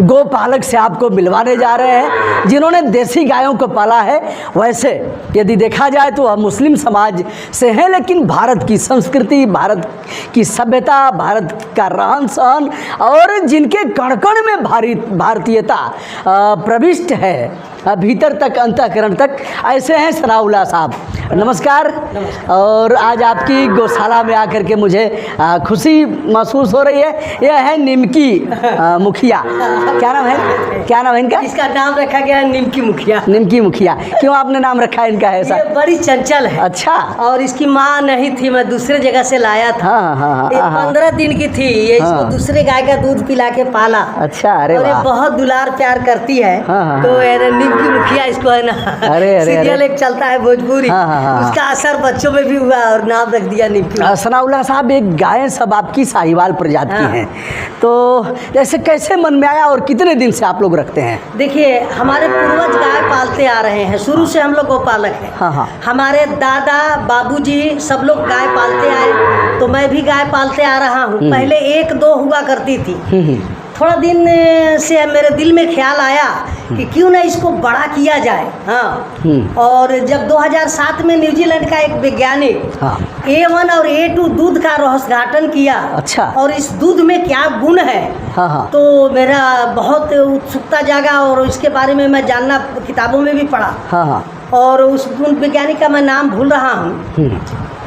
गोपालक से आपको मिलवाने जा रहे हैं जिन्होंने देसी गायों को पाला है। वैसे यदि देखा जाए तो वह मुस्लिम समाज से हैं, लेकिन भारत की संस्कृति, भारत की सभ्यता, भारत का रहन सहन और जिनके कण कण में भारतीयता प्रविष्ट है, भीतर तक, अंतःकरण तक, ऐसे हैं सनाउल्लाह साहब। नमस्कार। और आज आपकी गौशाला में आकर के मुझे खुशी महसूस हो रही है। यह है निमकी मुखिया। क्या नाम है, क्या नाम है इनका? इसका नाम रखा गया है निमकी मुखिया। निमकी मुखिया क्यों आपने नाम रखा है इनका ऐसा? ये बड़ी चंचल है। अच्छा। और इसकी माँ नहीं थी, मैं दूसरे जगह से लाया था। हाँ, 15 दिन की थी ये। इसको दूसरे गाय का दूध पिला के पाला। अच्छा। अरे और ये वाह। बहुत दुलार प्यार करती है। तो निमकी मुखिया इसको है ना। अरे सीरियल एक चलता है भोजपुरी, उसका असर बच्चों में भी हुआ और नाम रख दिया निमकी। सनाउल्लाह साहब, एक गायें सब आपकी साहिवाल प्रजाति की हैं, तो जैसे कैसे मन में आया और कितने दिन से आप लोग रखते हैं? देखिए, हमारे पूर्वज गाय पालते आ रहे हैं, शुरू से हम लोग गोपालक हैं। हमारे दादा बाबूजी सब लोग गाय पालते आए, तो मैं भी गाय पालते आ रहा हूँ। पहले 1-2 हुआ करती थी। थोड़ा दिन से मेरे दिल में ख्याल आया कि क्यों ना इसको बड़ा किया जाए। हाँ। और जब 2007 में न्यूजीलैंड का एक वैज्ञानिक A1 और A2 दूध का रहस्यघाटन किया। अच्छा। और इस दूध में क्या गुण है, तो मेरा बहुत उत्सुकता जागा और इसके बारे में मैं जानना, किताबों में भी पढ़ा। और उस वैज्ञानिक का मैं नाम भूल रहा हूँ,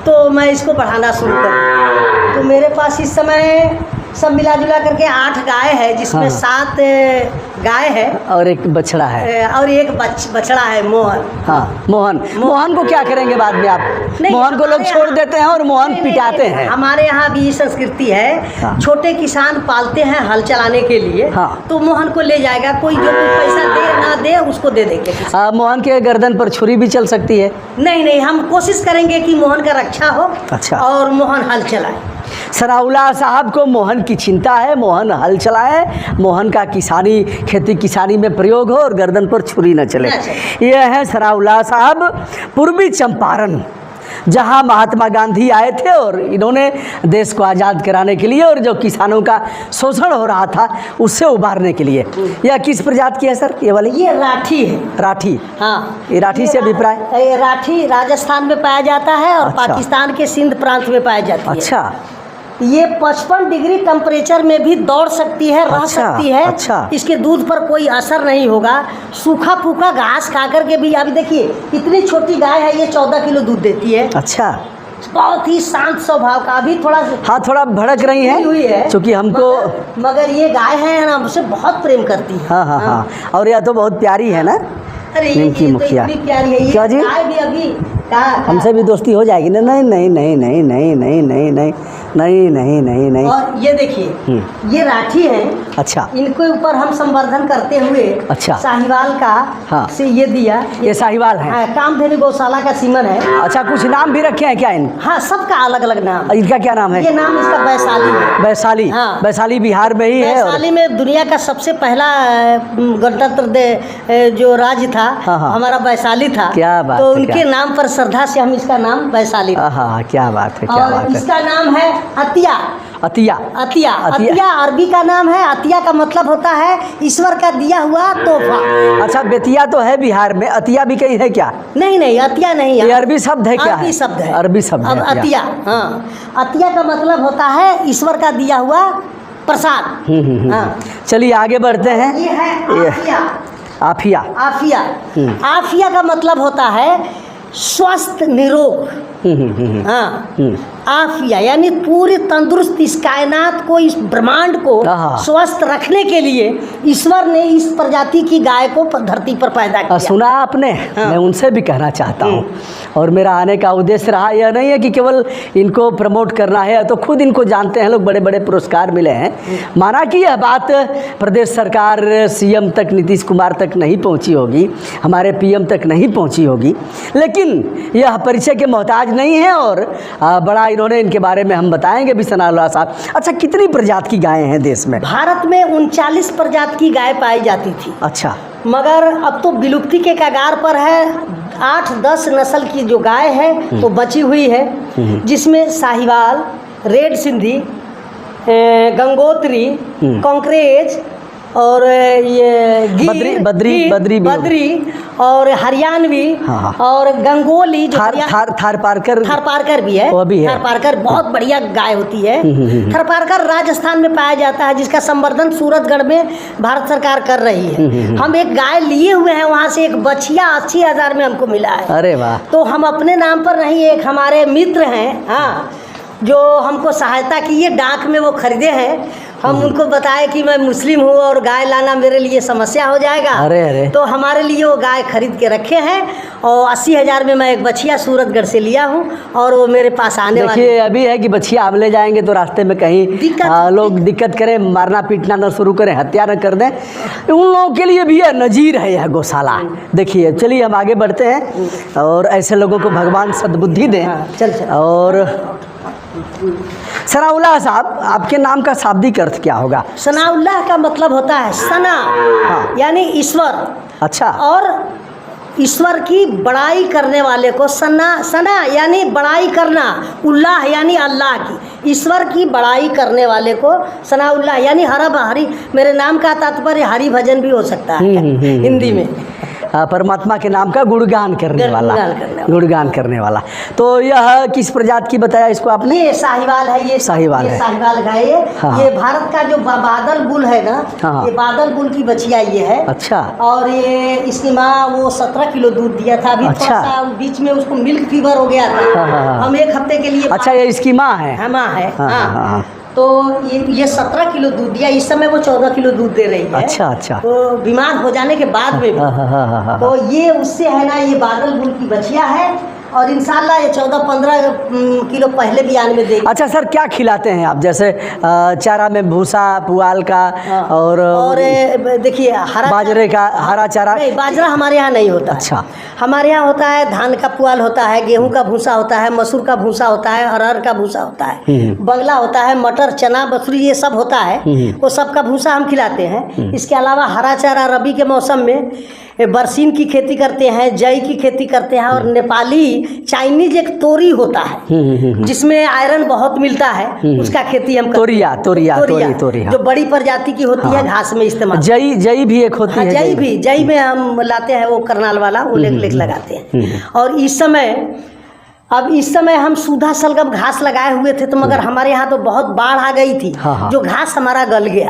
तो मैं इसको बढ़ाना शुरू कर। तो मेरे पास इस समय सब मिला जुला करके 8 गाय है, जिसमें 7 गाय है और एक बछड़ा है, और एक बछड़ा है मोहन। मोहन को क्या करेंगे बाद में आप? मोहन को लोग छोड़ देते हैं और मोहन पिटाते हैं। हमारे यहाँ भी संस्कृति है। छोटे किसान पालते हैं हल चलाने के लिए, तो मोहन को ले जाएगा कोई, जो कुछ पैसा दे ना दे उसको दे देंगे। मोहन के गर्दन पर छुरी भी चल सकती है? नहीं, हम कोशिश करेंगे कि मोहन का रक्षा हो। अच्छा। और मोहन हल चलाए। सनाउल्लाह साहब को मोहन की चिंता है, मोहन हल चलाए, मोहन का खेती किसानी में प्रयोग हो और गर्दन पर छुरी न चले। यह है सनाउल्लाह साहब, पूर्वी चंपारण, जहां महात्मा गांधी आए थे और इन्होंने देश को आज़ाद कराने के लिए और जो किसानों का शोषण हो रहा था उससे उबारने के लिए। यह किस प्रजाति की है सर? ये वाली? ये राठी है। राठी? हाँ। ये राठी से अभिप्राय? राठी राजस्थान में पाया जाता है और पाकिस्तान के सिंध प्रांत में पाया जाती है। अच्छा। ये 55 डिग्री टेम्परेचर में भी दौड़ सकती है, रह सकती है। अच्छा। इसके दूध पर कोई असर नहीं होगा। सूखा फूका घास खा करके भी, अभी देखिए इतनी छोटी गाय है, ये 14 किलो दूध देती है। अच्छा। बहुत ही शांत स्वभाव का। अभी थोड़ा भड़क रही है क्योंकि हमको, मगर ये गाय है ना, हमसे बहुत प्रेम करती है। हाँ। और यह तो बहुत प्यारी है ना, निमकी मुखिया। तो प्यारी है क्या जी? गाय भी अभी हमसे भी दोस्ती हो जाएगी ना? नहीं। और ये देखिए, ये राठी है। अच्छा। इनके ऊपर हम संवर्धन करते हुए साहिवाल का से ये दिया। ये साहिवाल है? कामधेनु गौशाला का सीमन है। अच्छा, कुछ नाम भी रखे हैं क्या इन? हाँ, सबका अलग अलग नाम। इनका क्या नाम है? ये नाम इसका वैशाली है। वैशाली? वैशाली बिहार में ही है। वैशाली में दुनिया का सबसे पहला गणतंत्र जो राज्य था हमारा वैशाली था। क्या बात तो उनके नाम पर श्रद्धा से हम इसका नाम वैशाली। क्या बात है, क्या बात है। इसका नाम है अतिया। अतिया अरबी का नाम है। अतिया का मतलब होता है ईश्वर का दिया हुआ तोहफा। अच्छा, बेतिया तो है बिहार में, अतिया भी कहीं है क्या? नहीं, अतिया नहीं है। ये अरबी शब्द है क्या? अरबी शब्द है। अरबी शब्द है अतिया। अतिया का मतलब होता है ईश्वर का दिया हुआ प्रसाद। चलिए आगे बढ़ते हैं। ये है आफिया। आफिया का मतलब होता है स्वस्थ निरोग। आफिया यानी पूरी तंदुरुस्त। इस कायनात को, इस ब्रह्मांड को स्वस्थ रखने के लिए ईश्वर ने इस प्रजाति की गाय को धरती पर पैदा किया। सुना आपने? मैं उनसे भी कहना चाहता हूँ, और मेरा आने का उद्देश्य रहा यह नहीं है कि केवल इनको प्रमोट करना है, तो खुद इनको जानते हैं लोग, बड़े बड़े पुरस्कार मिले हैं। माना कि यह बात प्रदेश सरकार, सीएम तक, नीतीश कुमार तक नहीं पहुँची होगी, हमारे पीएम तक नहीं पहुँची होगी, लेकिन यह परिचय के मोहताज नहीं है और बड़ा इन्होंने, इनके बारे में हम बताएंगे भी सनाउल्लाह साहब। अच्छा, कितनी प्रजाति की गायें हैं देश में? भारत में 39 प्रजाति की गाय पाई जाती थी। अच्छा। मगर अब तो विलुप्ति के कगार पर है। 8-10 नस्ल की जो गाय है वो बची हुई है, जिसमें साहिवाल, रेड सिंधी, गंगोत्री, कांकरेज और ये बद्री और हरियाणवी, हाँ। और गंगोली जो थार पारकर भी है, वो भी है। थार पारकर बहुत बढ़िया गाय होती है। थार पारकर राजस्थान में पाया जाता है, जिसका संवर्धन सूरतगढ़ में भारत सरकार कर रही है। हम एक गाय लिए हुए हैं वहाँ से, एक बछिया 80,000 में हमको मिला है। अरे वाह। तो हम अपने नाम पर नहीं, एक हमारे मित्र हैं, हाँ, जो हमको सहायता की, ये डाक में वो खरीदे हैं। हम उनको बताए कि मैं मुस्लिम हूँ और गाय लाना मेरे लिए समस्या हो जाएगा। अरे तो हमारे लिए वो गाय खरीद के रखे हैं, और 80,000 में मैं एक बछिया सूरतगढ़ से लिया हूँ, और वो मेरे पास आने वाली। देखिए अभी है कि बछिया आप ले जाएंगे तो रास्ते में कहीं लोग दिक्कत करें, मारना पीटना न शुरू करें, हत्या न कर दें, उन लोगों के लिए भी यह नजीर है यह गौशाला। देखिए चलिए हम आगे बढ़ते हैं, और ऐसे लोगों को भगवान सद्बुद्धि दें। चल। और सनाउल्लाह साहब, आपके नाम का शाब्दिक अर्थ क्या होगा? सनाउल्लाह का मतलब होता है सना, हाँ। यानी ईश्वर। अच्छा। और ईश्वर की बड़ाई करने वाले को सना यानी बड़ाई करना, उल्लाह यानी अल्लाह की, ईश्वर की बड़ाई करने वाले को सनाउल्लाह यानी हरि। मेरे नाम का तात्पर्य हरि भजन भी हो सकता है हिंदी में। परमात्मा के नाम का गुणगान करने वाला। तो यह किस प्रजाति की बताया इसको आपने? ये साहिवाल है। ये साहिवाल गाय है। हाँ। ये भारत का जो बादल बुल है ना, हाँ। ये बादल बुल की बछिया ये है। अच्छा। और ये इसकी माँ वो 17 किलो दूध दिया था। अभी अच्छा। थोड़ा सा बीच में उसको मिल्क फीवर हो गया था। हाँ। हम 1 हफ्ते के लिए। अच्छा, ये इसकी माँ है? माँ है। हाँ। तो ये 17 किलो दूध दिया, इस समय वो 14 किलो दूध दे रही है। अच्छा। तो बीमार हो जाने के बाद में भी। तो ये उससे है ना, ये बादल बुल की बछिया है, और इंशाल्लाह ये 14-15 किलो पहले भी आने में देगी। अच्छा सर, क्या खिलाते हैं आप? जैसे चारा में भूसा पुआल का, और देखिए बाजरे का हरा चारा? नहीं, बाजरा हमारे यहाँ नहीं होता। अच्छा। हमारे यहाँ होता है धान का पुआल होता है, गेहूं का भूसा होता है, मसूर का भूसा होता है, अरहर का भूसा होता है, बगला होता है, मटर चना बसुरी ये सब होता है। वो सब का भूसा हम खिलाते हैं। इसके अलावा हरा चारा रबी के मौसम में बरसीन की खेती करते हैं, जई की खेती करते हैं, और नेपाली चाइनीज एक तोरी होता है जिसमें आयरन बहुत मिलता है, उसका खेती हम तोरिया जो बड़ी प्रजाति की होती है, घास में इस्तेमाल। जई भी एक होती है। जई में हम लाते हैं, वो करनाल वाला, वो लेक लगाते हैं। और इस समय हम सूधा सलगम घास लगाए हुए थे, तो मगर हमारे यहाँ तो बहुत बाढ़ आ गई थी। हाँ। जो घास हमारा गल गया।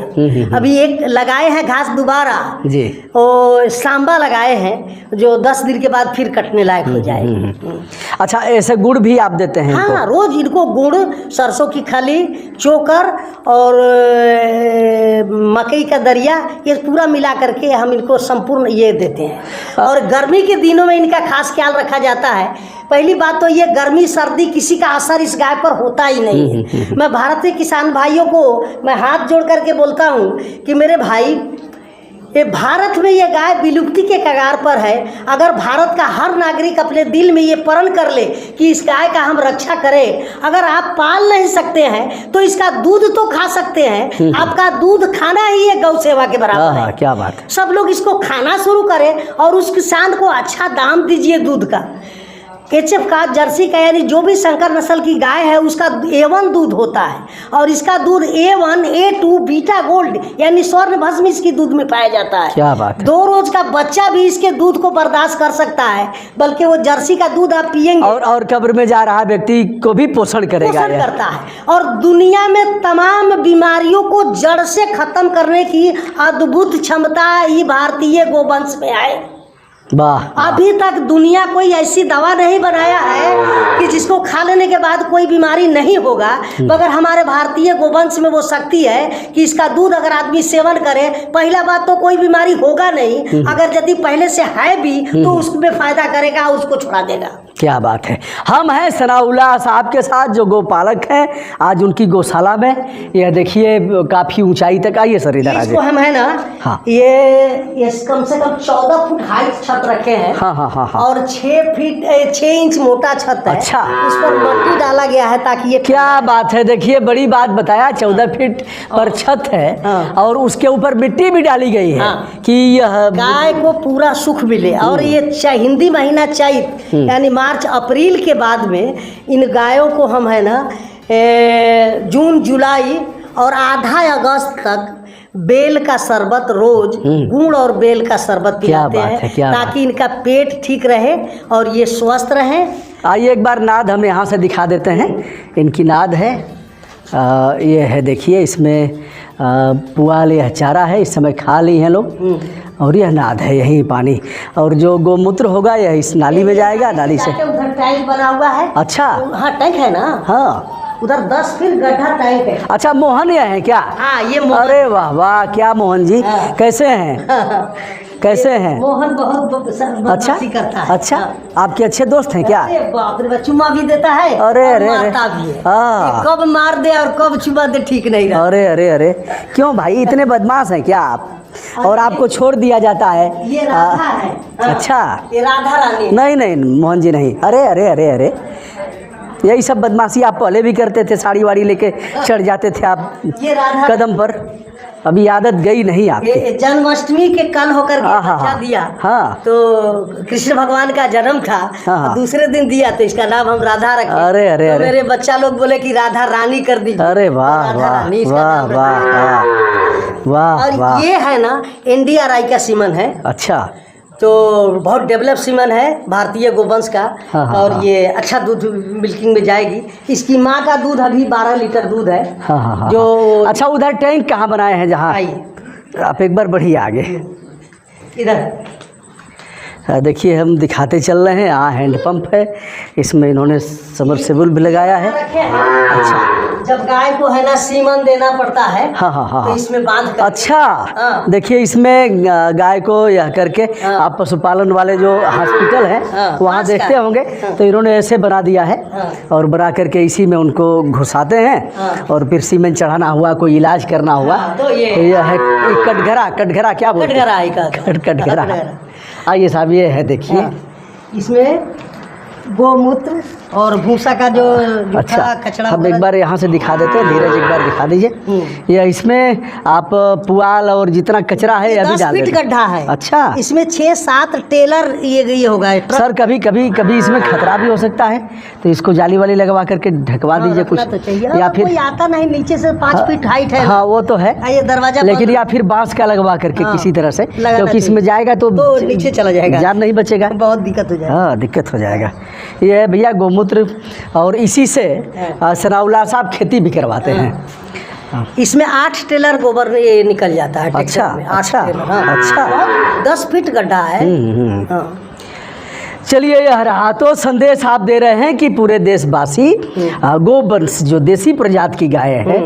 अभी एक लगाए हैं घास दोबारा जी, और सांबा लगाए हैं, जो 10 दिन के बाद फिर कटने लायक हो जाएगा। अच्छा, ऐसे गुड़ भी आप देते हैं? हाँ, रोज इनको गुड़, सरसों की खली, चोकर और मकई का दरिया, ये पूरा मिला करके हम इनको संपूर्ण ये देते हैं। और गर्मी के दिनों में इनका खास ख्याल रखा जाता है। पहली बात तो ये गर्मी सर्दी किसी का असर इस गाय पर होता ही नहीं है। मैं भारतीय किसान भाइयों को मैं हाथ जोड़ करके बोलता हूँ कि मेरे भाई, ये भारत में ये गाय विलुप्ति के कगार पर है। अगर भारत का हर नागरिक अपने दिल में ये प्रण कर ले कि इस गाय का हम रक्षा करें, अगर आप पाल नहीं सकते हैं तो इसका दूध तो खा सकते हैं। आपका दूध खाना ही ये गौ सेवा के बराबर है। क्या बात है। सब लोग इसको खाना शुरू करें और उस किसान को अच्छा दाम दीजिए दूध का। एचएफ का, जर्सी का, यानी जो भी संकर नस्ल की गाय है उसका A1 दूध होता है, और इसका दूध A1, A2, बीटा गोल्ड यानी स्वर्ण भस्म इसकी दूध में पाया जाता है। क्या बात है। 2 रोज का बच्चा भी इसके दूध को बर्दाश्त कर सकता है, बल्कि वो जर्सी का दूध आप पियेंगे और कब्र में जा रहा व्यक्ति को भी पोषण करता है। और दुनिया में तमाम बीमारियों को जड़ से खत्म करने की अद्भुत क्षमता ही भारतीय गोवंश में है। अभी तक दुनिया कोई ऐसी दवा नहीं बनाया है कि जिसको खा लेने के बाद कोई बीमारी नहीं होगा, मगर हमारे भारतीय गोवंश में वो शक्ति है कि इसका दूध अगर आदमी सेवन करे, पहला बात तो कोई बीमारी होगा नहीं, अगर यदि पहले से है भी तो उसमें फायदा करेगा, उसको छुड़ा देगा। क्या बात है। हम हैं सनाउल्लाह साहब के साथ जो गोपालक हैं, आज उनकी गौशाला में। यह देखिए काफ़ी ऊंचाई तक आइए सर, इधर आ जाइए। हम है ना, हाँ, ये कम से कम 14 फुट हाइट छत रखे हैं। हाँ। और 6 इंच मोटा छत है। अच्छा। उस पर मट्टी डाला गया है ताकि ये। क्या बात है। देखिए बड़ी बात बताया, 14 फीट पर छत है और उसके ऊपर मिट्टी भी डाली गई है कि यह गाय को पूरा सुख मिले। और ये हिंदी महीना चैत यानी मार्च अप्रैल के बाद में इन गायों को हम है ना जून जुलाई और आधा अगस्त तक बेल का शरबत रोज, गुड़ और बेल का शरबत पिलाते हैं ताकि इनका पेट ठीक रहे और ये स्वस्थ रहे। आइए एक बार नाद हम यहाँ से दिखा देते हैं। इनकी नाद है, ये है देखिए, इसमें पुआल यह चारा है, इस समय खा ली हैं लोग, और यह नाद है, यही पानी, और जो गोमूत्र होगा यह इस नाली में जाएगा, नाली से। उधर टैंक बना हुआ है। अच्छा, हाँ टैंक है ना, हाँ उधर 10 फीट गड्ढा टैंक है। अच्छा, मोहन यह है क्या? हाँ ये मोहन। अरे वाह वाह, क्या मोहन जी, कैसे हैं? कैसे हैं? मोहन बहुत अच्छा करता है। अच्छा, आपके अच्छे दोस्त हैं क्या? अरे बाप रे, चुम्मा भी देता है, अरे और अरे मारता भी है। हाँ, कब मार दे और कब चुम्मा दे ठीक नहीं रहता। अरे अरे अरे, क्यों भाई इतने बदमाश हैं क्या आप? और आपको छोड़ दिया जाता है? ये राधा है। अच्छा, ये राधा रानी। नहीं नहीं मोहन जी नहीं। अरे अरे अरे अरे, यही सब बदमाशी आप पहले भी करते थे, साड़ी वाड़ी लेके चढ़ जाते थे आप ये राधा कदम पर, अभी आदत गई नहीं आपकी। जन्माष्टमी के कल होकर के बच्चा दिया। हाँ, तो कृष्ण भगवान का जन्म था। हाँ, दूसरे दिन दिया तो इसका नाम हम राधा रखे। अरे अरे तो अरे, मेरे बच्चा लोग बोले कि राधा रानी कर दीजिए। अरे वाह वाह वाह वाह वाह और वाह। ये है ना NDRI का सीमन है। अच्छा, तो बहुत डेवलप सीमन है भारतीय गोवंश का। हाँ, और हाँ, ये अच्छा दूध मिल्किंग में जाएगी। इसकी माँ का दूध अभी 12 लीटर दूध है। हाँ हाँ हाँ, जो अच्छा, उधर टैंक कहाँ बनाए हैं जहाँ? आइए आप एक बार बढ़िए आगे इधर देखिए, हम दिखाते चल रहे हैं। यहाँ हैंडपम्प है, इसमें इन्होंने समरसेबल भी लगाया है। अच्छा, जब गाय को है ना सीमन देना पड़ता है। हाँ हाँ हाँ, तो इसमें बांध कर। अच्छा, हाँ। देखिए इसमें गाय को यह करके आप पशुपालन वाले जो हॉस्पिटल है वहाँ देखते होंगे, तो इन्होंने ऐसे बना दिया है और बना करके इसी में उनको घुसाते हैं और फिर सीमेंट चढ़ाना हुआ, कोई इलाज करना हुआ तो यह है कटघरा। कटघरा क्या बोलते हैं? कटघरा। आइए साहब, ये है देखिए, इसमें गोमूत्र और भूसा का जो अच्छा कचरा। हम एक बार यहाँ से दिखा देते हैं, धीरज एक बार दिखा दीजिए। ये इसमें आप पुआल और जितना कचरा है अभी 10 फीट गड्ढा है। अच्छा, इसमें 6-7 टेलर ये होगा। सर कभी कभी कभी इसमें खतरा भी हो सकता है, तो इसको जाली वाली लगवा करके ढकवा दीजिए कुछ, तो चाहिए। या फिर कोई आता नहीं, नीचे से 5 फीट हाइट है। हाँ वो तो है, ये दरवाजा, लेकिन या फिर बांस का लगवा करके किसी तरह से, क्योंकि इसमें जाएगा तो नीचे चला जाएगा, जान नहीं बचेगा, बहुत दिक्कत हो जाएगा। हाँ दिक्कत हो जाएगा। ये है भैया गोमूत्र, और इसी से सनाउल्लाह साहब खेती भी करवाते हैं। इसमें 8 टेलर गोबर ये निकल जाता है। अच्छा अच्छा अच्छा, 10 फीट गड्ढा है। हाँ। चलिए, यह रहा तो संदेश आप दे रहे हैं कि पूरे देशवासी गोवंश जो देसी प्रजाति की गाय है,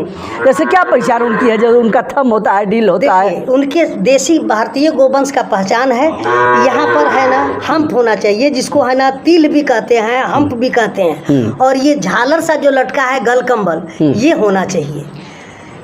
जैसे क्या पहचान उनकी है? जो उनका थंब होता है, डील होता है, उनके देसी भारतीय गोवंश का पहचान है। यहाँ पर है ना हम्प होना चाहिए, जिसको है ना तिल भी कहते हैं, हम्प भी कहते हैं, और ये झालर सा जो लटका है गल कंबल, ये होना चाहिए।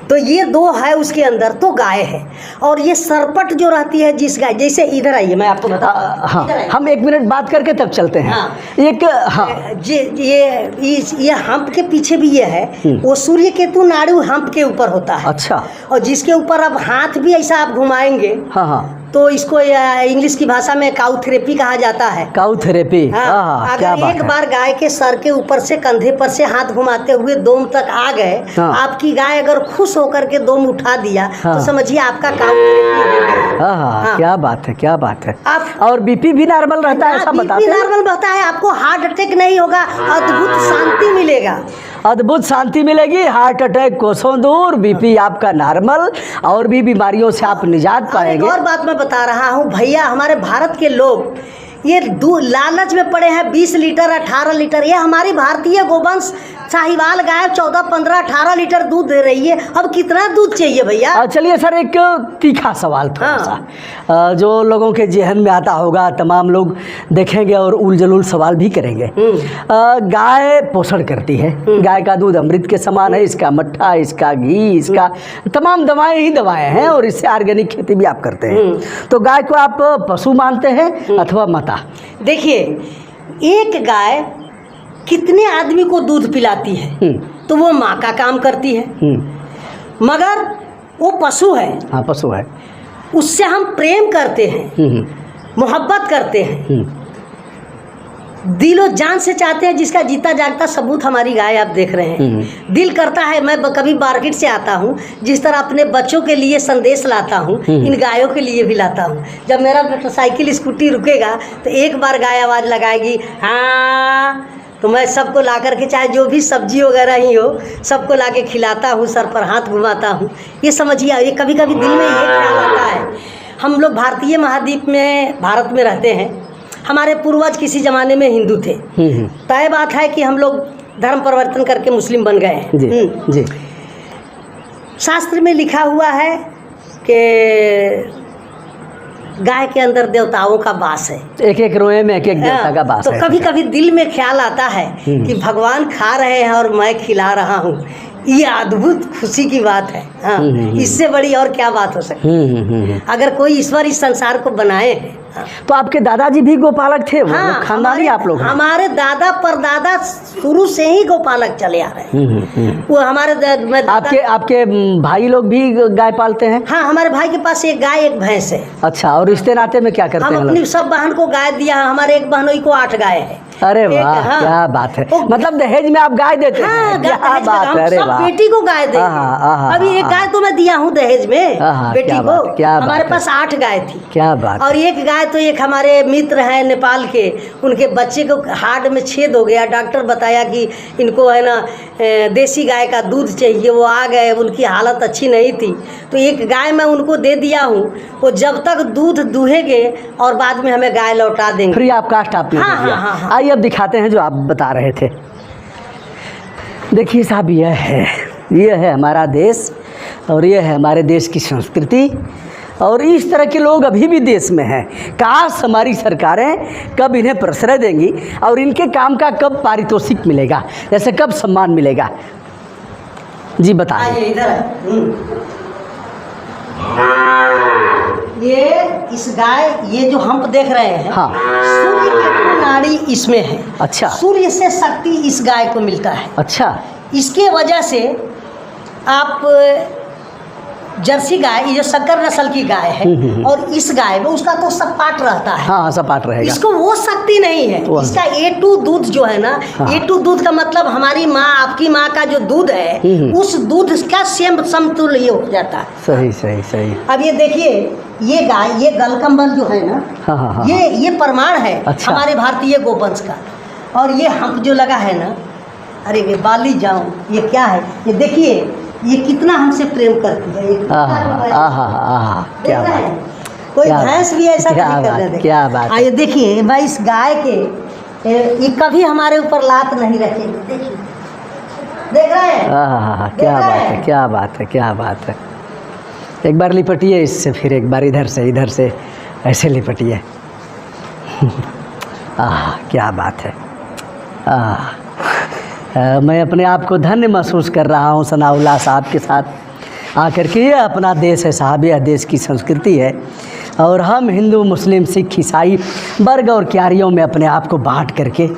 तो ये 2 है उसके अंदर, तो गाय है। और ये सरपट जो रहती है जिस गाय, जैसे इधर आइए मैं आपको बता। हाँ, हम 1 मिनट बात करके तब चलते हैं। हाँ, एक हाँ, ये हम्प के पीछे भी ये है, वो सूर्य केतु नाड़ू हम्प के ऊपर होता है। अच्छा, और जिसके ऊपर अब हाथ भी ऐसा आप घुमाएंगे, हाँ हाँ, तो इसको इंग्लिश की भाषा में काउ थेरेपी कहा जाता है। Cow therapy. हाँ, अगर एक बार गाय के सर के ऊपर से कंधे पर से हाथ घुमाते हुए दोम तक आ गए, आपकी गाय अगर खुश होकर के दोम उठा दिया, तो समझिए आपका काउ थेरेपी हो गया। हाँ, क्या बात है, क्या बात है। और बीपी भी नॉर्मल रहता है, ऐसा बताते हैं? नॉर्मल रहता है, आपको हार्ट अटैक नहीं होगा, अद्भुत शांति मिलेगा, अद्भुत शांति मिलेगी। हार्ट अटैक कोसों दूर, बीपी आपका नॉर्मल, और भी बीमारियों से आप निजात पाएंगे। और बात मैं बता रहा हूँ भैया, हमारे भारत के लोग ये लालच में पड़े हैं। 20 लीटर 18 लीटर, ये हमारी भारतीय गोवंश साहिवाल गाय 14, 15, 18 लीटर दूध दे रही है। अब कितना दूध चाहिए भैया? चलिए सर, एक तीखा सवाल थोड़ा सा, जो लोगों के जेहन में आता होगा, तमाम लोग देखेंगे और उल जलूल सवाल भी करेंगे। गाय पोषण करती है, गाय का दूध अमृत के समान है, इसका मट्ठा, इसका घी, इसका तमाम दवाएं ही दवाएं हैं, और इससे ऑर्गेनिक खेती भी आप करते हैं। तो गाय को आप पशु मानते हैं अथवा माता? देखिए, एक गाय कितने आदमी को दूध पिलाती है, तो वो माँ का काम करती है। मगर वो पशु है। हाँ, पशु है, उससे हम प्रेम करते हैं, मोहब्बत करते हैं। दिलो जान से चाहते हैं, जिसका जीता जागता सबूत हमारी गाय आप देख रहे हैं। दिल करता है, मैं कभी मार्केट से आता हूँ, जिस तरह अपने बच्चों के लिए संदेश लाता हूँ, इन गायों के लिए भी लाता हूँ। जब मेरा मोटरसाइकिल स्कूटी रुकेगा तो एक बार गाय आवाज़ लगाएगी, हाँ, तो मैं सबको ला करके, चाहे जो भी सब्जी वगैरह ही हो, सबको ला के खिलाता हूँ, सर पर हाथ घुमाता हूँ। ये समझिए, ये कभी कभी दिल में ये ख्याल आता है, हम लोग भारतीय महाद्वीप में, भारत में रहते हैं, हमारे पूर्वज किसी ज़माने में हिंदू थे, तय बात है कि हम लोग धर्म परिवर्तन करके मुस्लिम बन गए हैं। जी। शास्त्र में लिखा हुआ है कि गाय के अंदर देवताओं का वास है, एक एक रोए में एक एक देवता का वास है। तो कभी कभी दिल में ख्याल आता है कि भगवान खा रहे हैं और मैं खिला रहा हूँ। ये अद्भुत खुशी की बात है। हाँ, इससे बड़ी और क्या बात हो सकती है? अगर कोई ईश्वर इस संसार को बनाए हैं। तो आपके दादाजी भी गोपालक थे? हाँ, खानदानी आप लोग? हमारे दादा परदादा शुरू से ही गोपालक चले आ रहे हैं। वो हमारे आपके भाई लोग भी गाय पालते हैं? हाँ, हमारे भाई के पास एक गाय एक भैंस है। अच्छा, और रिश्ते नाते में क्या करते हैं? हम अपनी सब बहन को गाय दिया है। हमारे एक बहनोई को 8 गाय है। अरे वाह, हाँ, क्या बात है। मतलब दहेज में आप गाय देते हैं? हाँ, क्या बात है। अरे वाह, बेटी को गाय दे। अभी एक गाय तो मैं दिया हूँ दहेज में बेटी को। हमारे पास 8 गाय थी। क्या बात। और एक गाय तो एक हमारे मित्र हैं नेपाल के, उनके बच्चे को हार्ट में छेद हो गया। डॉक्टर बताया कि इनको है ना देसी गाय का दूध चाहिए। वो आ गए, उनकी हालत अच्छी नहीं थी, तो एक गाय मैं उनको दे दिया हूँ। वो जब तक दूध दूहेंगे और बाद में हमें गाय लौटा देंगे। फ्री ऑफ कास्ट आपने दे दिया। हाँ। आइए अब दिखाते हैं जो आप बता रहे थे। देखिए साहब, यह है हमारा देश और यह है हमारे देश की संस्कृति, और इस तरह के लोग अभी भी देश में हैं। काश हमारी सरकारें कब इन्हें प्रश्रय देंगी और इनके काम का कब पारितोषिक मिलेगा, जैसे कब सम्मान मिलेगा। जी बताइए। इधर ये इस गाय, ये जो हम देख रहे हैं, हाँ, सूर्य की नाड़ी इसमें है। अच्छा, सूर्य से शक्ति इस गाय को मिलता है। अच्छा, इसके वजह से आप जर्सी गाय, ये जो शक्कर नस्ल की गाय है, और इस गाय में उसका तो सपाट रहता है। हाँ, सपाट रहेगा। इसको वो शक्ति नहीं है। इसका A2 दूध जो है ना, हाँ। A2 दूध का मतलब हमारी माँ, आपकी माँ का जो दूध है, उस दूध का समतुल्य हो जाता है। सही। अब ये देखिए, ये गाय, ये गलकंबल जो है ना, हाँ। ये प्रमाण है। अच्छा। हमारे भारतीय गोवंश का। और ये हम्प जो लगा है ना, अरे ये बाली जाऊं, ये क्या है? ये देखिए, ये कितना हमसे प्रेम करती है। क्या बात है। कोई भैंस भी ऐसा नहीं करने दे। क्या बात है। ये देखिए भाई, इस गाय के ये कभी हमारे ऊपर लात नहीं रखेगी। देखिए, देख रहे हैं? क्या बात है, क्या बात है। एक बार लिपटिए इससे, फिर एक बार इधर से ऐसे लिपटिए। क्या बात है। मैं अपने आप को धन्य महसूस कर रहा हूँ सनाउल्लाह साहब के साथ आकर के। यह अपना देश है साहब, यह देश की संस्कृति है, और हम हिंदू, मुस्लिम, सिख, ईसाई वर्ग और क्यारियों में अपने आप को बांट करके,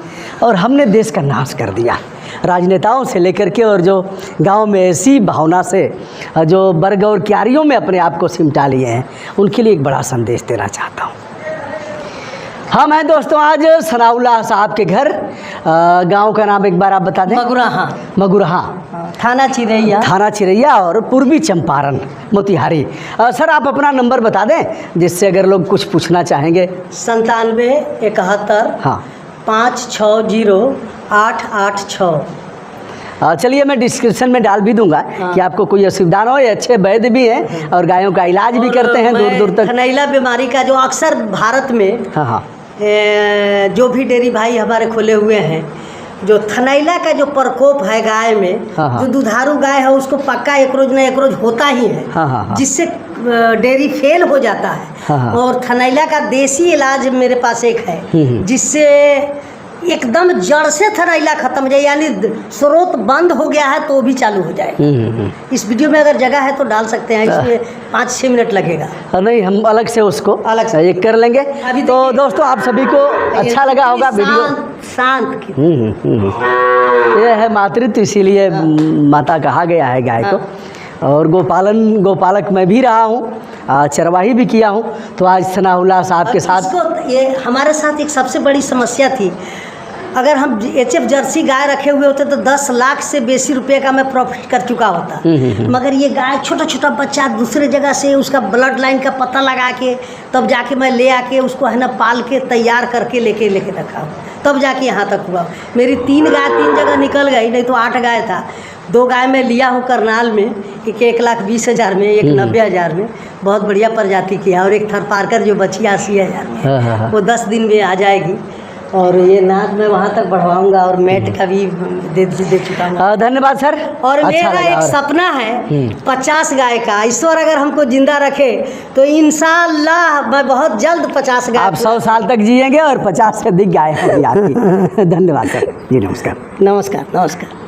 और हमने देश का नाश कर दिया। राजनेताओं से लेकर के, और जो गांव में ऐसी भावना से जो वर्ग और क्यारियों में अपने आप को सिमटा लिए हैं, उनके लिए एक बड़ा संदेश देना चाहता हूँ। हम हैं दोस्तों आज सनाउल्लाह साहब के घर। गांव का नाम एक बार आप बता दें। मगुरहा, थाना चिरैया और पूर्वी चंपारण, मोतिहारी। सर आप अपना नंबर बता दें, जिससे अगर लोग कुछ पूछना चाहेंगे। 97 71 हाँ 560 886। चलिए मैं डिस्क्रिप्शन में डाल भी दूंगा। हाँ। कि आपको कोई असुविधा ना हो। ये अच्छे वैद्य भी हैं और गायों का इलाज भी करते हैं दूर दूर तक। थनैला बीमारी का जो अक्सर भारत में, हाँ, जो भी डेयरी भाई हमारे खोले हुए हैं, जो थनैला का जो प्रकोप है गाय में, हाँ। जो दुधारू गाय है उसको पक्का एक रोज न एक रोज होता ही है। हाँ। जिससे डेयरी फेल हो जाता है। हाँ। और थनैला का देसी इलाज मेरे पास एक है, जिससे एकदम जड़ से थनैला खत्म हो जाए, यानी स्रोत बंद हो गया है तो भी चालू हो जाए। इस वीडियो में अगर जगह है तो डाल सकते हैं, इसमें 5-6 मिनट लगेगा। नहीं, हम अलग से उसको अलग से एक कर लेंगे। तो दोस्तों आप सभी को अच्छा लगा होगा वीडियो। शांत यह है मातृत्व, इसीलिए माता कहा गया है गाय को। और गोपालक मैं भी रहा हूँ, चरवाही भी किया हूँ। तो आज सनाउल्लाह साहब के साथ ये हमारे साथ एक सबसे बड़ी समस्या थी। अगर हम HF जर्सी गाय रखे हुए होते तो 10 लाख से बेसी रुपए का मैं प्रॉफिट कर चुका होता। मगर ये गाय छोटा छोटा बच्चा दूसरे जगह से उसका ब्लड लाइन का पता लगा के तब जाके मैं ले आके उसको है ना पाल के तैयार करके लेके रखा हूँ, तब जाके यहाँ तक हुआ। मेरी 3 गाय 3 जगह निकल गई, नहीं तो 8 गाय था। 2 गाय मैं लिया हूँ करनाल में, एक 1,20,000 में, एक 90,000 में, बहुत बढ़िया प्रजाति की है। और एक थरपारकर जो बची 80,000 में, वो 10 दिन में आ जाएगी। और ये नाद मैं वहाँ तक बढ़वाऊंगा और मैट का भी दे चुका हूँ। धन्यवाद सर। और मेरा एक सपना है 50 गाय का। ईश्वर अगर हमको जिंदा रखे तो इंशाअल्लाह मैं बहुत जल्द 50 गाय। आप 100 साल तक जिएंगे और 50 से अधिक गाय होगी आपकी। धन्यवाद सर जी, नमस्कार। नमस्कार नमस्कार।